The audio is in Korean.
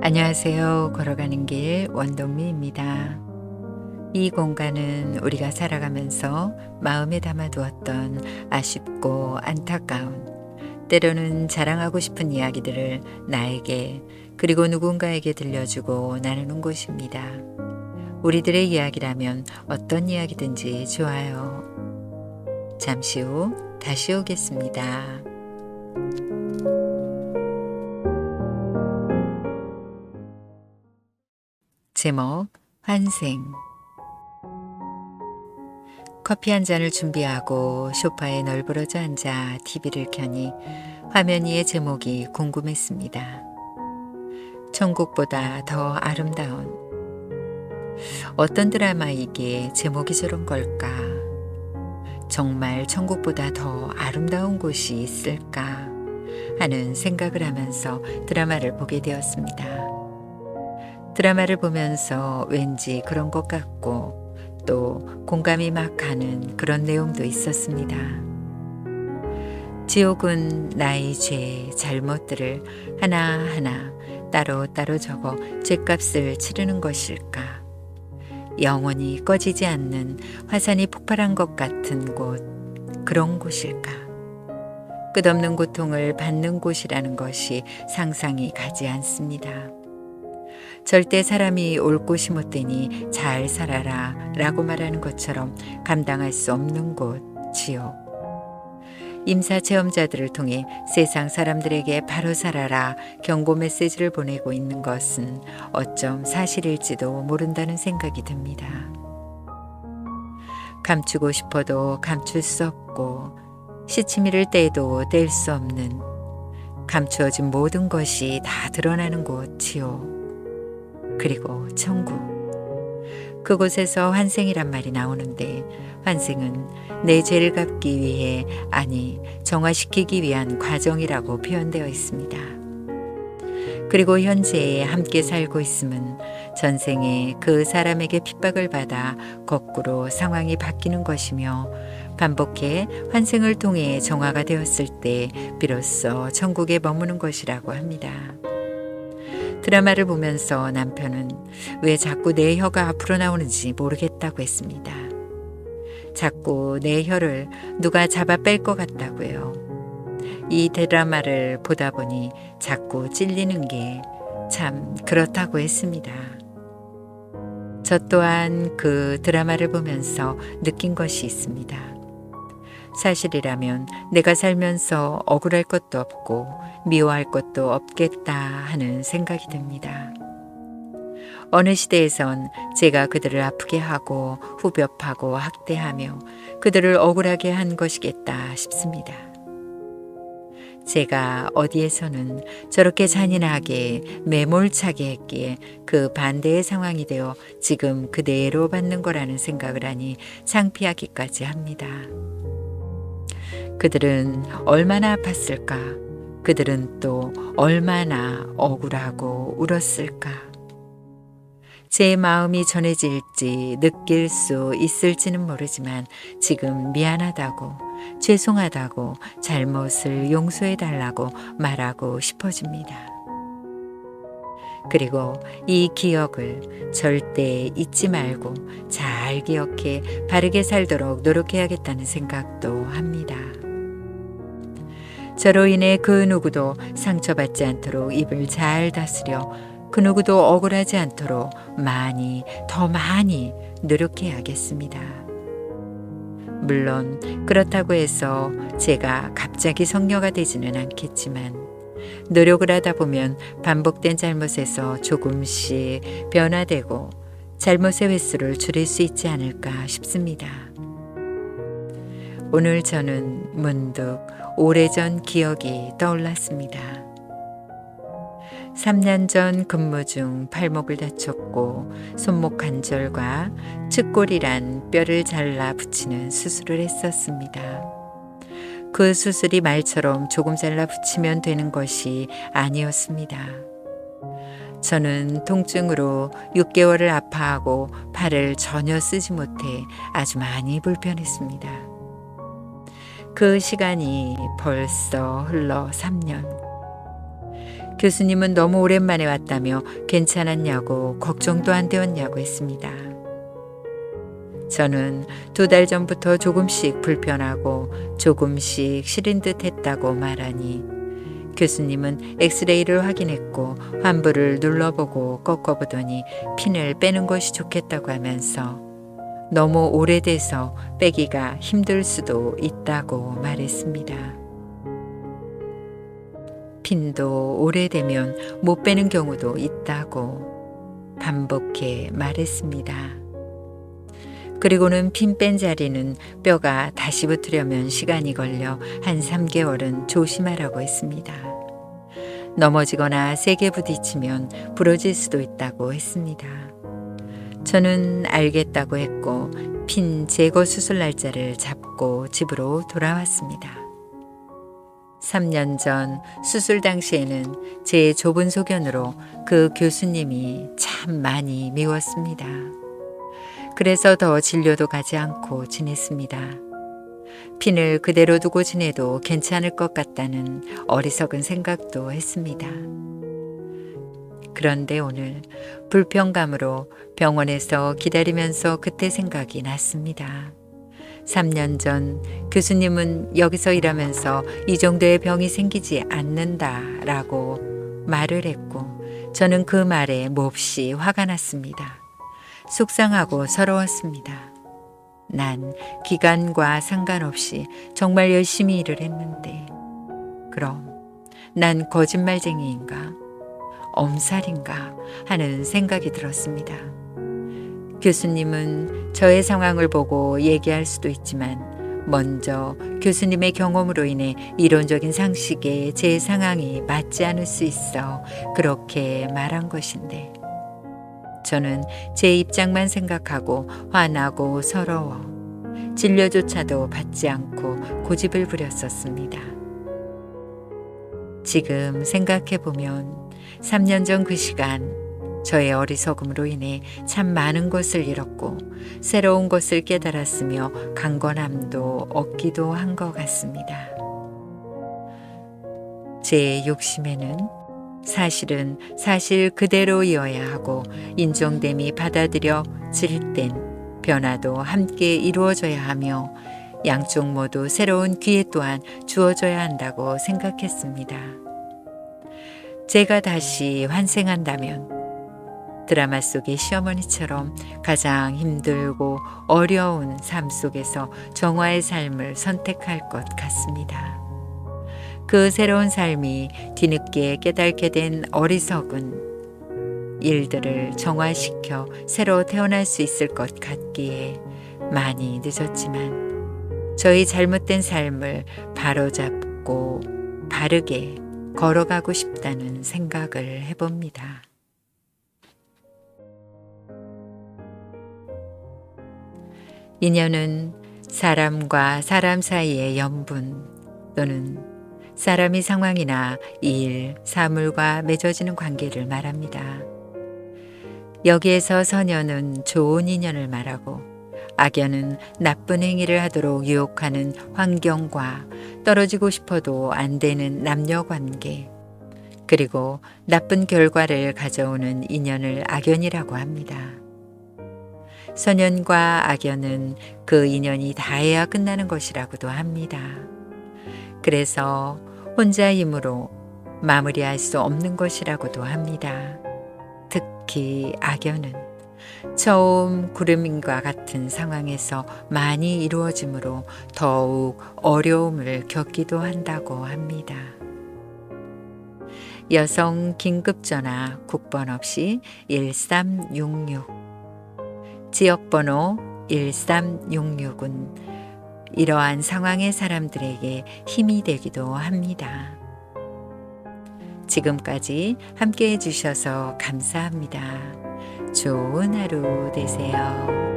안녕하세요. 걸어가는 길 원동미입니다. 이 공간은 우리가 살아가면서 마음에 담아두었던 아쉽고 안타까운, 때로는 자랑하고 싶은 이야기들을 나에게 그리고 누군가에게 들려주고 나누는 곳입니다. 우리들의 이야기라면 어떤 이야기든지 좋아요. 잠시 후 다시 오겠습니다. 제목 환생. 커피 한 잔을 준비하고 소파에 널브러져 앉아 TV를 켜니 화면 위의 제목이 궁금했습니다. 천국보다 더 아름다운. 어떤 드라마이기에 제목이 저런 걸까? 정말 천국보다 더 아름다운 곳이 있을까? 하는 생각을 하면서 드라마를 보게 되었습니다. 드라마를 보면서 왠지 그런 것 같고 또 공감이 막 가는 그런 내용도 있었습니다. 지옥은 나의 죄, 잘못들을 하나하나 따로따로 적어 죄값을 치르는 것일까? 영원히 꺼지지 않는 화산이 폭발한 것 같은 곳, 그런 곳일까? 끝없는 고통을 받는 곳이라는 것이 상상이 가지 않습니다. 절대 사람이 올 곳이 못되니 잘 살아라 라고 말하는 것처럼 감당할 수 없는 곳, 지옥. 임사 체험자들을 통해 세상 사람들에게 바로 살아라 경고 메시지를 보내고 있는 것은 어쩜 사실일지도 모른다는 생각이 듭니다. 감추고 싶어도 감출 수 없고 시치미를 떼도 뗄 수 없는, 감추어진 모든 것이 다 드러나는 곳, 지옥. 그리고 천국. 그곳에서 환생이란 말이 나오는데, 환생은 내 죄를 갚기 위해, 아니 정화시키기 위한 과정이라고 표현되어 있습니다. 그리고 현재에 함께 살고 있음은 전생에 그 사람에게 핍박을 받아 거꾸로 상황이 바뀌는 것이며, 반복해 환생을 통해 정화가 되었을 때 비로소 천국에 머무는 것이라고 합니다. 드라마를 보면서 남편은 왜 자꾸 내 혀가 앞으로 나오는지 모르겠다고 했습니다. 자꾸 내 혀를 누가 잡아 뺄 것 같다고요. 이 드라마를 보다 보니 자꾸 찔리는 게 참 그렇다고 했습니다. 저 또한 그 드라마를 보면서 느낀 것이 있습니다. 사실이라면 내가 살면서 억울할 것도 없고 미워할 것도 없겠다 하는 생각이 듭니다. 어느 시대에선 제가 그들을 아프게 하고 후벼파고 학대하며 그들을 억울하게 한 것이겠다 싶습니다. 제가 어디에서는 저렇게 잔인하게 매몰차게 했기에 그 반대의 상황이 되어 지금 그대로 받는 거라는 생각을 하니 창피하기까지 합니다. 그들은 얼마나 아팠을까? 그들은 또 얼마나 억울하고 울었을까? 제 마음이 전해질지 느낄 수 있을지는 모르지만 지금 미안하다고, 죄송하다고, 잘못을 용서해달라고 말하고 싶어집니다. 그리고 이 기억을 절대 잊지 말고 잘 기억해 바르게 살도록 노력해야겠다는 생각도 합니다. 저로 인해 그 누구도 상처받지 않도록 입을 잘 다스려 그 누구도 억울하지 않도록 많이, 더 많이 노력해야겠습니다. 물론 그렇다고 해서 제가 갑자기 성녀가 되지는 않겠지만 노력을 하다 보면 반복된 잘못에서 조금씩 변화되고 잘못의 횟수를 줄일 수 있지 않을까 싶습니다. 오늘 저는 문득 오래전 기억이 떠올랐습니다. 3년 전 근무 중 팔목을 다쳤고 손목 관절과 측골이란 뼈를 잘라 붙이는 수술을 했었습니다. 그 수술이 말처럼 조금 잘라 붙이면 되는 것이 아니었습니다. 저는 통증으로 6개월을 아파하고 팔을 전혀 쓰지 못해 아주 많이 불편했습니다. 그 시간이 벌써 흘러 3년. 교수님은 너무 오랜만에 왔다며 괜찮았냐고 걱정도 안 되었냐고 했습니다. 저는 2달 전부터 조금씩 불편하고 조금씩 시린 듯 했다고 말하니 교수님은 엑스레이를 확인했고 환부를 눌러보고 꺾어보더니 핀을 빼는 것이 좋겠다고 하면서 너무 오래돼서 빼기가 힘들 수도 있다고 말했습니다. 핀도 오래되면 못 빼는 경우도 있다고 반복해 말했습니다. 그리고는 핀 뺀 자리는 뼈가 다시 붙으려면 시간이 걸려 한 3개월은 조심하라고 했습니다. 넘어지거나 세게 부딪히면 부러질 수도 있다고 했습니다. 저는 알겠다고 했고 핀 제거 수술 날짜를 잡고 집으로 돌아왔습니다. 3년 전 수술 당시에는 제 좁은 소견으로 그 교수님이 참 많이 미웠습니다. 그래서 더 진료도 가지 않고 지냈습니다. 핀을 그대로 두고 지내도 괜찮을 것 같다는 어리석은 생각도 했습니다. 그런데 오늘 불편감으로 병원에서 기다리면서 그때 생각이 났습니다. 3년 전 교수님은 여기서 일하면서 이 정도의 병이 생기지 않는다라고 말을 했고 저는 그 말에 몹시 화가 났습니다. 속상하고 서러웠습니다. 난 기간과 상관없이 정말 열심히 일을 했는데 그럼 난 거짓말쟁이인가? 엄살인가? 하는 생각이 들었습니다. 교수님은 저의 상황을 보고 얘기할 수도 있지만 먼저 교수님의 경험으로 인해 이론적인 상식에 제 상황이 맞지 않을 수 있어 그렇게 말한 것인데 저는 제 입장만 생각하고 화나고 서러워 진료조차도 받지 않고 고집을 부렸었습니다. 지금 생각해보면 3년 전 그 시간 저의 어리석음으로 인해 참 많은 것을 잃었고 새로운 것을 깨달았으며 강건함도 얻기도 한 것 같습니다. 제 욕심에는 사실은 사실 그대로이어야 하고 인정됨이 받아들여질 땐 변화도 함께 이루어져야 하며 양쪽 모두 새로운 기회 또한 주어져야 한다고 생각했습니다. 제가 다시 환생한다면 드라마 속의 시어머니처럼 가장 힘들고 어려운 삶 속에서 정화의 삶을 선택할 것 같습니다. 그 새로운 삶이 뒤늦게 깨닫게 된 어리석은 일들을 정화시켜 새로 태어날 수 있을 것 같기에 많이 늦었지만 저희 잘못된 삶을 바로잡고 바르게 걸어가고 싶다는 생각을 해봅니다. 인연은 사람과 사람 사이의 연분 또는 사람이 상황이나 일, 사물과 맺어지는 관계를 말합니다. 여기에서 선연은 좋은 인연을 말하고 악연은 나쁜 행위를 하도록 유혹하는 환경과 떨어지고 싶어도 안 되는 남녀 관계 그리고 나쁜 결과를 가져오는 인연을 악연이라고 합니다. 선연과 악연은 그 인연이 다해야 끝나는 것이라고도 합니다. 그래서 혼자 힘으로 마무리할 수 없는 것이라고도 합니다. 특히 악연은 처음 구름인과 같은 상황에서 많이 이루어지므로 더욱 어려움을 겪기도 한다고 합니다. 여성 긴급전화 국번 없이 1366 지역번호 1366은 이러한 상황의 사람들에게 힘이 되기도 합니다. 지금까지 함께 해주셔서 감사합니다. 좋은 하루 되세요.